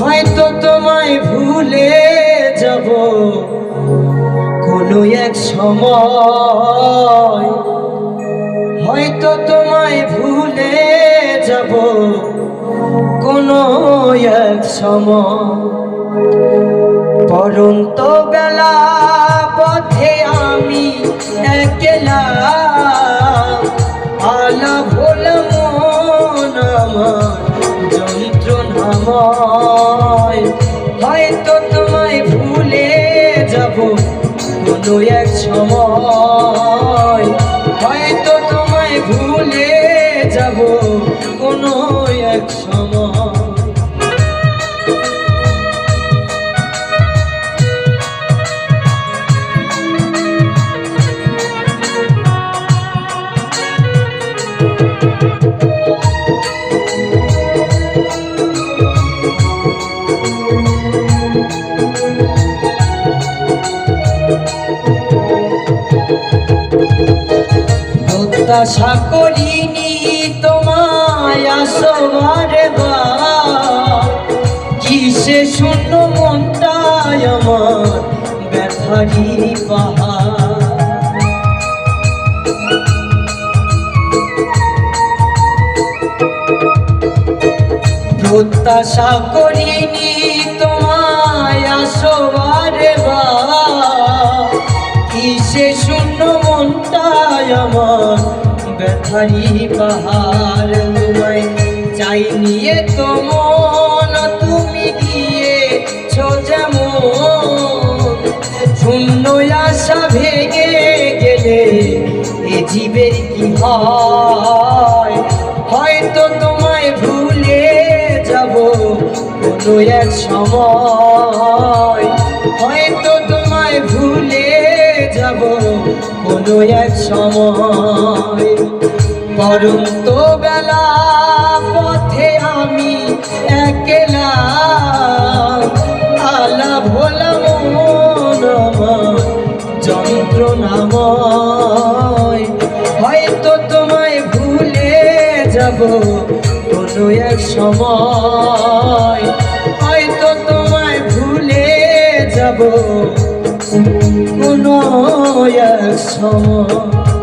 হয়তো তোমায় ভুলে যাব কোনো এক সময়, হয়তো তোমায় ভুলে যাব কোনো এক সময়। পরন্ত বেলা পথে আমি একলা, আলা ভোলা মন আমার যন্ত্রণাময়। হয়তো তোমায় ভুলে যাব কোনো এক সময়, হয়তো তোমায় ভুলে যাব কোনো এক সময়। প্রত্যাশা করিনি তোমায় আসবার বার, কিসে শূন্য মনটাই আমার ব্যথারি পাহাড়। প্রত্যাশা করিনি তোমায় আসবার বার, কিসে শূন্য মনটাই আমার ব্যথারি পাহাড়। তোমায় চাই নিয়ে তো মন তুমি দিয়েছো যেমন, শূন্য আশা ভেঙে গেলে এ জীবের কি হয়। হয়তো তোমায় ভুলে যাব কোনো এক সময়, হয়তো তোমায় ভুলে যাব কোনো এক সময়। পরন্ত বেলা পথে আমি একলা, আলা ভোলা মন আমার যন্ত্রণাময়। হয়তো তোমায় ভুলে যাব কোনো এক সময়, হয়তো তোমায় ভুলে যাব কোনো এক সময়।